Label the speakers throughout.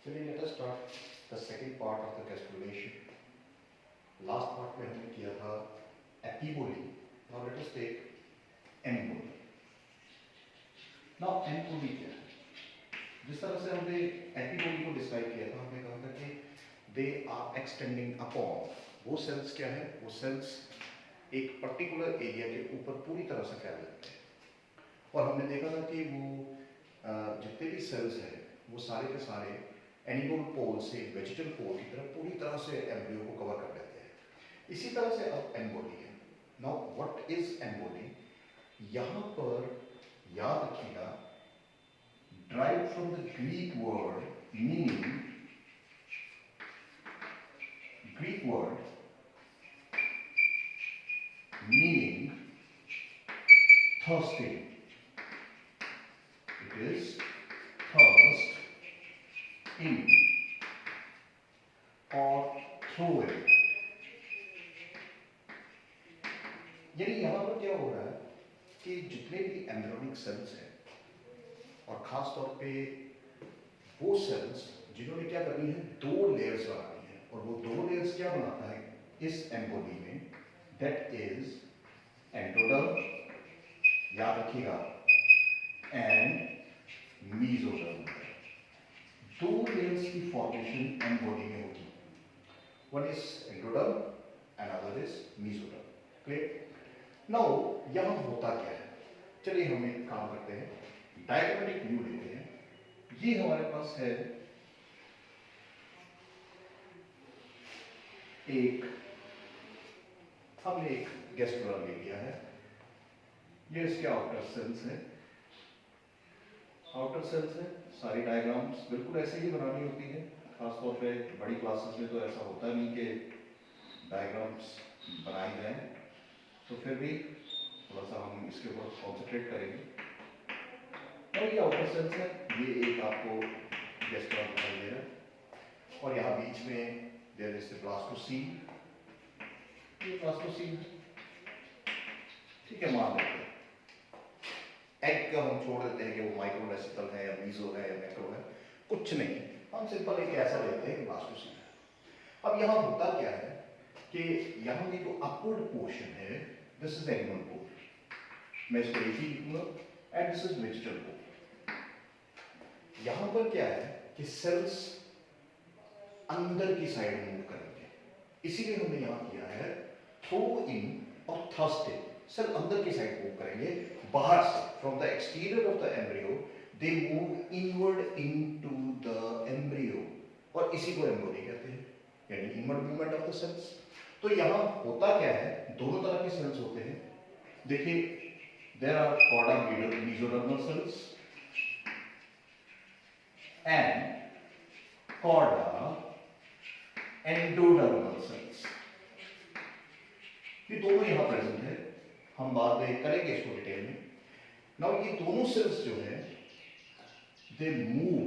Speaker 1: चलिए let us start the second part of the gastrulation. Last part में हमने किया था epiboly. Now let us take emboly. Now emboly क्या है? जिस तरह से हमने एपीबोली को डिस्क्राइब किया था, हमने कहा था कि दे आर एक्सटेंडिंग अपॉन. वो सेल्स क्या है? वो सेल्स एक पर्टिकुलर एरिया के ऊपर पूरी तरह से फैल जाते हैं. और हमने देखा था कि वो जितने भी सेल्स हैं वो सारे के सारे एनिमल पोल से वेजिटल पोल की तरफ पूरी तरह से एम्ब्रियो को कवर कर लेते हैं. इसी तरह से अब एम्बोली है. Now what is emboli? यहाँ पर याद रखिएगा, drive from the Greek word meaning thirsting. It is thirst in or through it. यानी यहां पर क्या हो रहा है कि जितने भी एम्ब्रियोनिक सेल्स हैं, और खास तौर पे वो सेल्स जिन्होंने क्या करनी है, दो लेयर्स बनानी है. और वो दो लेयर्स क्या बनाता है इस एम्बोली में? दैट इज एंडोडर्म, याद रखिएगा, एंड मीजोडर्म. दो लेयर्स की फॉर्मेशन एम्बोली में होगी. One is endoderm and other is mesoderm. Clear? Now यहां होता क्या है? चलिए हम एक काम करते हैं, डायग्रामेटिक व्यू लेते हैं. ये हमारे पास है हमने एक गैस्ट्रोला ले लिया है. ये इसके आउटर सेल्स है. सारी डायग्राम्स बिल्कुल ऐसे ही बनानी होती है. खासतौर पे बड़ी क्लासेस में तो ऐसा होता नहीं कि डायग्राम्स बनाए जाएं, तो फिर भी थोड़ा सा हम इसके ऊपर कॉन्सेंट्रेट करेंगे. और ये आउटर सेल्स है. ये एक आपको गैस्ट्रोला दिखाई दे रहा है, और यहाँ बीच में देयर इज द ब्लास्टोसील. ये ब्लास्टोसील, ठीक है, मान लेते हैं. एग का हम छोड़ देते हैं कि वो माइक्रोवेसिकल है या मीजो है या मैक्रो है, कुछ नहीं. हम सिंपल एक ऐसा लेते हैं ब्लास्टोसील. अब यहाँ होता क्या है कि यहाँ की जो अपवर्ड पोर्शन है, दिस इज एनिमल पोल. मैं इसको एक ही लिखूंगा, एंड दिस इज वेजिटल पोल. यहाँ पर क्या है कि सेल्स अंदर की साइड मूव करेंगे. इसीलिए हमने यहाँ किया है थ्रो इन और थर्स्ट इन. सेल अंदर की साइड मूव करेंगे, बाहर से, from the exterior of the embryo they move inward into the embryo, और इसी को एम्ब्रियो कहते हैं, यानी inward movement of the cells. तो यहाँ होता क्या है, दोनों तरह के सेल्स होते हैं. देखिए, there are chorda mesodermal cells and chorda endodermal cells. ये दोनों यहाँ प्रेजेंट है. हम बाद में करेंगे इसको डिटेल में. नाउ ये दोनों सेल्स जो है they move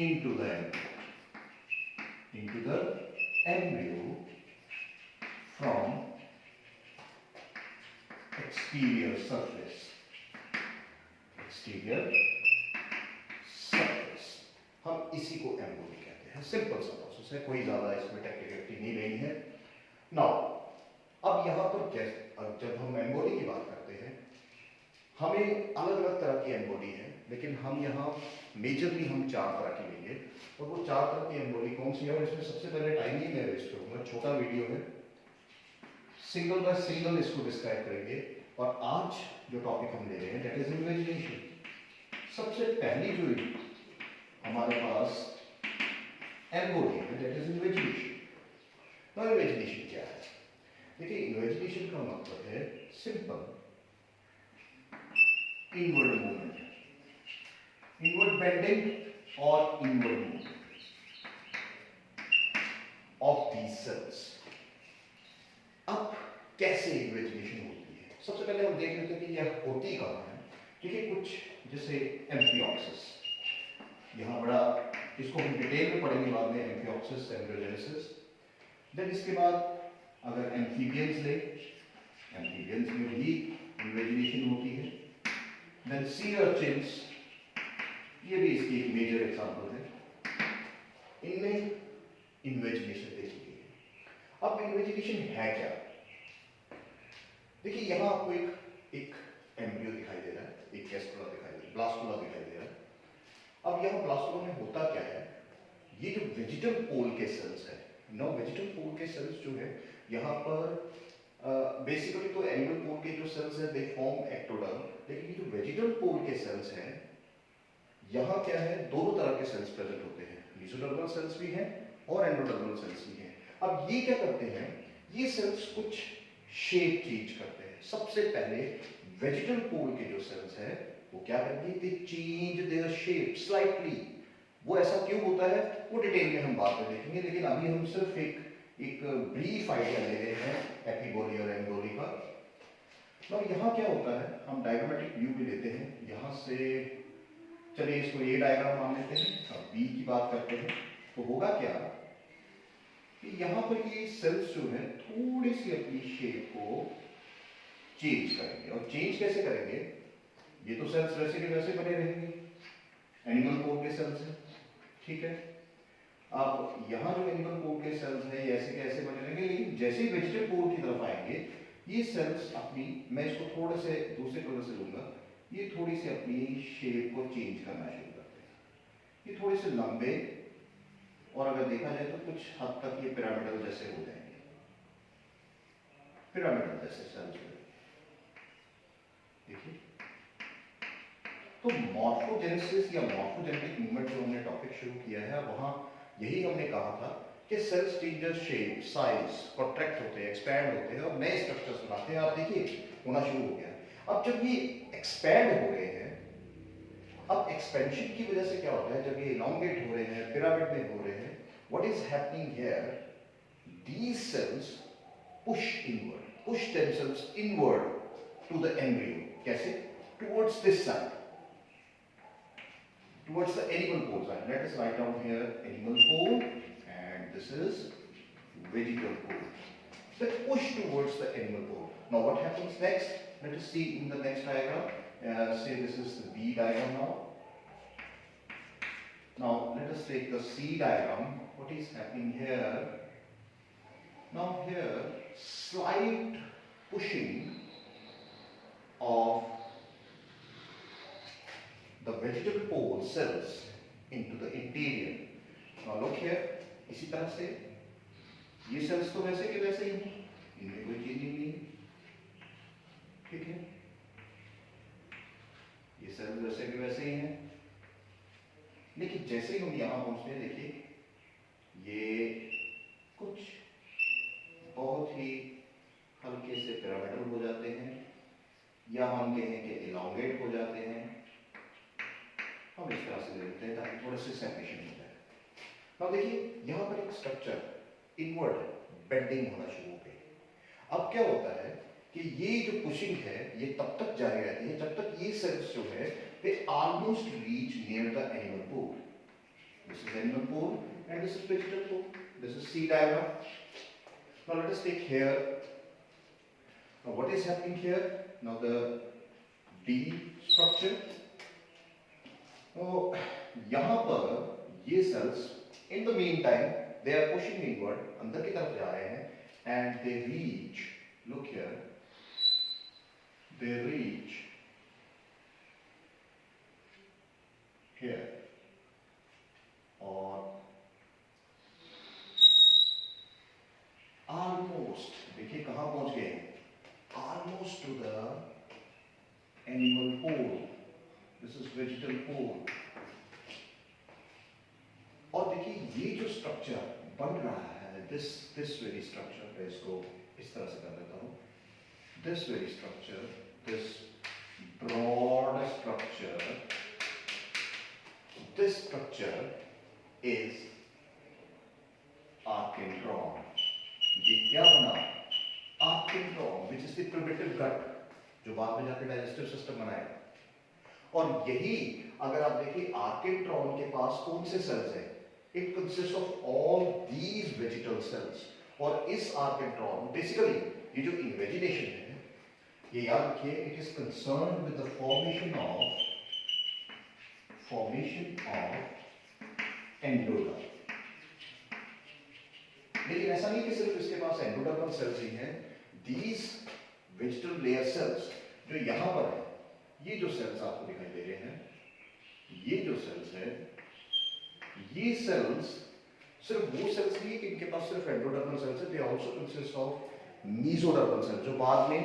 Speaker 1: into the embryo from exterior surface. हम इसी को एम्ब्रियो कहते हैं. सिंपल सा प्रोसेस है, कोई ज्यादा इसमें टेक्निकलिटी नहीं लेनी है. नाउ अब यहाँ पर जब हम एम्बोली की बात करते हैं, हमें अलग अलग तरह की एम्बोली है, लेकिन हम यहाँ मेजरली हम 4 तरह की लेंगे. और वो 4 तरह की एम्बोली कौन सी है? और इसमें सबसे पहले टाइम ही मैं वेस्ट करूँगा, छोटा वीडियो है, सिंगल बाय सिंगल इसको डिस्क्राइब करेंगे. और आज जो टॉपिक हम ले रहे हैं दैट इज इन्वेजिनेशन. सबसे पहली जो हमारे पास एम्बोली है that is invagination. Now invagination क्या है? देखिए, इन्वेजिनेशन का मतलब है simple inward movement, inward bending और inward movement of these cells. अब कैसे इन्वेजिनेशन होती है? सबसे पहले हम देख लेते हैं कि यह होती कहाँ है. देखिए, कुछ जैसे एम्फिऑक्सिस, यहाँ बड़ा, इसको हम डिटेल में पढ़ेंगे बाद में, एम्फिऑक्सिस, एम्ब्रियोजेनेसिस. देन इसके बाद अगर एम्फीबियंस ले, एम्फीबियंस में भी इन्वेजिनेशन होती है. देन सी अर्चिन्स, ये भी इसकी एक मेजर एग्जांपल है। इनमें इन्वेजिनेशन दे चुकी है। अब इन्वेजिनेशन है क्या? देखिए यहां आपको एक एम्ब्रियो दिखाई दे रहा है, एक गैस्ट्रुला दिखाई दे रहा है, ब्लास्टुला दिखाई दे रहा है। अब यहाँ ब्लास्टुला में होता क्या है, ये जो वेजिटल पोल के सेल्स है, नो वेजिटल पोल के सेल्स जो है यहाँ पर बेसिकली तो एनिमल पोल के जो सेल्स है दे फॉर्म एक्टोडर्म, लेकिन ये जो वेजिटल पोल के सेल्स हैं यहाँ क्या है, दोनों तरह के सेल्स प्रेजेंट होते हैं, मेसोडर्मल सेल्स भी हैं और एंडोडर्मल सेल्स भी हैं। अब ये क्या करते हैं, ये सेल्स कुछ शेप चेंज करते हैं। सबसे पहले वेजिटल पोल के जो सेल्स है वो क्या करेंगे, दे चेंज देयर शेप स्लाइटली। वो ऐसा क्यों होता है वो डिटेल में हम बाद में देखेंगे, लेकिन अभी हम सिर्फ एक ब्रीफ आइडिया ले रहे हैं एपिगोली और एंडोली का। तो यहाँ क्या होता है, हम डायग्रामेटिक व्यू भी लेते हैं। यहाँ से चलिए इसको ये डायग्राम मान लेते हैं, अब बी की बात करते हैं। तो होगा क्या कि यहाँ पर ये सेल्स जो है थोड़ी सी अपनी शेप को चेंज करेंगे। और चेंज कैसे करेंगे, ये तो सेल्स वैसे के वैसे बने रहेंगे, एनिमल पोल के सेल्स हैं, ठीक है। अब यहाँ जो एनिमल पोल के सेल्स हैं ये ऐसे के ऐसे बने रहेंगे, लेकिन जैसे ही वेजिटल पोल की तरफ आएंगे ये सेल्स अपनी, मैं इसको थोड़े से दूसरे कलर से लूंगा, ये थोड़ी सी अपनी शेप को चेंज करना शुरू करते हैं। ये थोड़े से लंबे और अगर देखा जाए तो कुछ हद तक ये पिरामिडल जैसे हो जाएंगे, पिरामिडल जैसे सेल्स। देखिए तो मॉर्फोजेनेसिस या मॉर्फोजेनेटिक मूवमेंट जो हमने टॉपिक शुरू किया है, वहां यही हमने कहा था कि cells change shape, size, contract होते हैं, एक्सपैंड होते हैं और नए स्ट्रक्चर्स बनाते हैं। आप देखिए होना शुरू हो गया। अब जब ये एक्सपैंड हो रहे हैं, अब एक्सपेंशन की वजह से क्या होता है, जब ये इलॉन्गेट हो रहे हैं, पिरामिड में हो रहे हैं, what is happening here, these cells push inward, push themselves inward to the embryo. कैसे? Towards this side, towards the animal pole side. Let us write down here animal pole and this is vegetal pole. They push towards the animal pole. Now what happens next? Let us see in the next diagram. Say this is the B diagram now. Now let us take the C diagram. What is happening here? Now here slight pushing of the vegetal pole cells into the interior. Now look here, इसी तरह से ये sales तो वैसे के वैसे ही हैं, इनमें कोई चेंजिंग नहीं है, ठीक है। ये सेल्स वैसे के वैसे ही हैं, लेकिन जैसे ही हम यहाँ पहुँचते हैं, देखिए ये कुछ बहुत ही हल्के से पिरामिडल हो जाते हैं, या हम कहें कि इलॉन्गेट हो जाते हैं। हम इस तरह से देखते हैं ताकि थोड़े से सेपरेशन हो जाए। अब देखिए यहाँ पर एक स्ट्रक्चर इनवर्ड बेंडिंग होना शुरू हो गई। अब क्या होता है कि ये जो पुशिंग है ये तब तक जारी रहती है जब तक ये सेल्स जो है they almost reach near the animal pole. This is animal pole and this is vegetal pole. This is C diagram. Now let us take here. Now what is happening here? Now the D structure. तो यहाँ पर ये sales in the meantime they are pushing inward, अंदर की तरफ जा रहे हैं, and they reach, look here, they reach here और almost, देखिए कहाँ पहुंच गए हैं, almost to the animal pole. This is vegetal pole. और देखिए ये जो स्ट्रक्चर बन रहा है, this very structure, मैं इसको इस तरह से कर देता हूँ, this very structure, this broad structure, this structure is architron. ये क्या बना? Architron, which is the primitive gut, जो बाद में जाकर digestive system बनाएगा। और यही अगर आप देखिए आर्किट्रॉन के पास कौन से सेल्स हैं, it consist of all these vegetal cells. और इस आर्किट्रॉन बेसिकली ये जो इन्वेजिनेशन है ये याद रखिए, it is concerned with the formation formation of endoderm. लेकिन ऐसा नहीं कि सिर्फ इसके पास एंडोडर्मल सेल्स ही हैं। दीज वेजिटल लेयर सेल्स जो यहां पर है, ये जो सेल्स आपको दिखाई दे रहे हैं, ये जो सेल्स है, ये सेल्स सिर्फ वो सेल्स नहीं है कि इनके पास सिर्फ एंडोडर्मल सेल्स है, they also consist of mesodermal cells, जो बाद में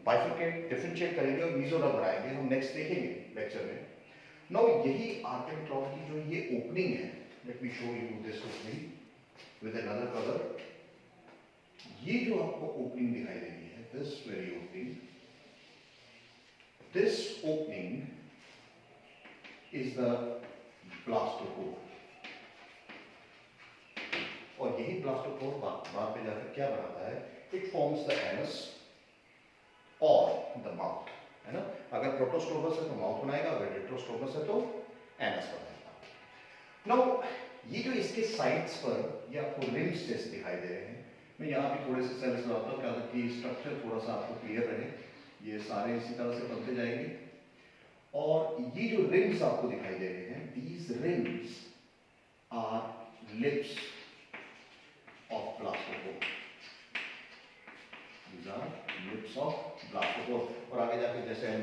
Speaker 1: बाइफरकेट डिफरेंशिएट करेंगे और मीसोडर्म बनाएंगे, हम नेक्स्ट देखेंगे लेक्चर में। नाउ यही आर्कियन क्लॉथ की जो ये ओपनिंग है, let me show you this opening with another colour. ये जो आपको ओपनिंग दिखाई दे रही है, this very opening, this opening is the blastopore. और यही ब्लास्टोपोर बाद में जाकर क्या बनाता है, इट फॉर्म्स द एनस और द माउथ, है ना। अगर प्रोटोस्टोमस है तो माउथ बनाएगा, अगर हेटेरोस्टोमस है तो एनस बनाएगा। नाउ ये जो इसके साइड्स पर ये आपको रिम्स जैसे दिखाई दे रहे हैं, मैं यहाँ पे थोड़े से सेल्स लगाता हूँ ताकि स्ट्रक्चर थोड़ा सा आपको क्लियर रहे। ये सारे इसी तरह से बनते जाएंगे। और ये जो रिम्स आपको दिखाई दे रहे हैं, these rims are lips of blastopore. These are lips of blastophore। और आगे जाके जैसे हम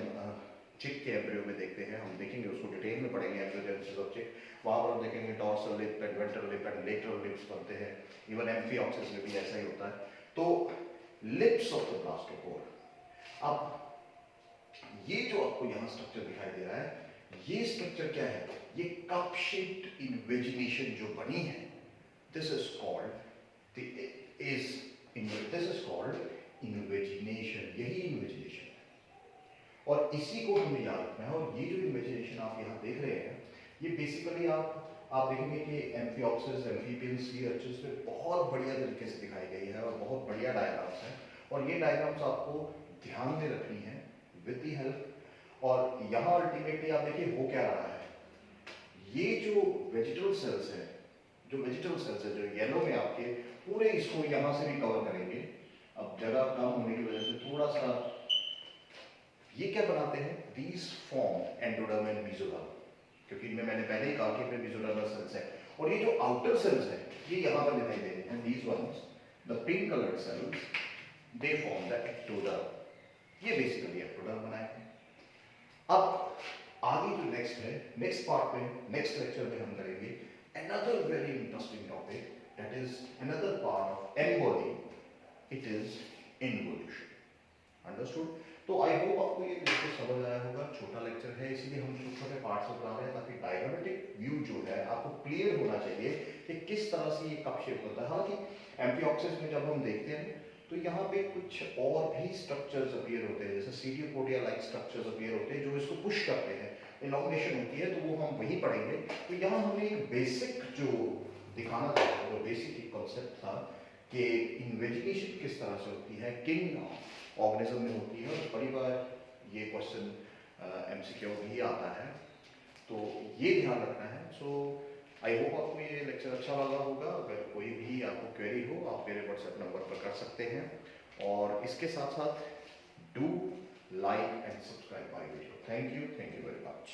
Speaker 1: चिक के एम्ब्रियो में देखते हैं, हम देखेंगे उसको डिटेल में पढ़ेंगे, एम्ब्रियोजेनेसिस ऑफ चिक, वहाँ पर हम देखेंगे dorsal lip and ventral lip and lateral lips बनते हैं। इवन एम्फिऑक्सिस में भी ऐसा ही होता है। तो लिप्स ऑफ द ब्लास्टोपोर। अब ये जो आपको यहाँ स्ट्रक्चर दिखाई दे रहा है, ये स्ट्रक्चर क्या है, ये कप शेप्ड इन्वेजिनेशन जो बनी है, दिस इज कॉल्ड इन्वेजिनेशन। यही इन्वेजिनेशन है और इसी को हमें याद रखना है। और ये जो इन्वेजिनेशन आप यहाँ देख रहे हैं, ये बेसिकली आप देखेंगे कि एम्फिऑक्सिस, एम्फीबियंस, सी अर्चिन्स में बहुत बढ़िया तरीके से दिखाई गई है और बहुत बढ़िया डायग्राम्स हैं। और ये डायग्राम्स आपको ध्यान में रखनी है विद दी हेल्प। और यहाँ अल्टीमेटली आप देखिए हो क्या रहा है, ये जो वेजिटल सेल्स है, जो येलो में आपके पूरे इसको यहाँ से भी कवर करेंगे। अब जगह कम होने की वजह से थोड़ा सा ये क्या बनाते हैं, these form endoderm and mesoderm, क्योंकि इनमें मैंने पहले ही कहा कि इनमें मेसोडर्मल सेल्स है। और ये जो आउटर सेल्स है, ये यहाँ पर दिखाई दे रहे हैं, these ones, the pink coloured cells, they form the ectoderm. ये बेसिकली एक्टोडर्म बनाएंगे। अब आगे जो नेक्स्ट है, नेक्स्ट पार्ट में, नेक्स्ट लेक्चर में हम करेंगे another very interesting topic, that is another part of embody, it is involution। Understood? तो आई होप आपको ये लेक्चर समझ आया होगा। छोटा लेक्चर है इसीलिए हम छोटे पार्ट से बना रहे हैं, ताकि डायग्रामेटिक व्यू जो है आपको क्लियर होना चाहिए कि किस तरह से ये कप शेप होता है। हालांकि एम्फिऑक्सिस में जब हम देखते हैं तो यहाँ पे कुछ और भी स्ट्रक्चर्स अपीयर होते हैं, जैसे सीडियोपोडिया लाइक स्ट्रक्चर्स अपीयर होते हैं जो इसको पुश करते हैं, इलॉन्गेशन होती है, तो वो हम वही पढ़ेंगे। तो यहाँ हमने एक बेसिक जो दिखाना था, जो बेसिक कॉन्सेप्ट था कि इन्वेजिनेशन किस तरह से होती है, किन ऑर्गेनिज्म में होती है। और बड़ी बार ये क्वेश्चन एमसीक्यू भी आता है, तो ये ध्यान रखना है। सो आई होप आपको ये लेक्चर अच्छा लगा होगा। अगर कोई भी आपको क्वेरी हो, आप मेरे व्हाट्सएप नंबर पर कर सकते हैं। और इसके साथ साथ do like and subscribe my video. Thank you very much.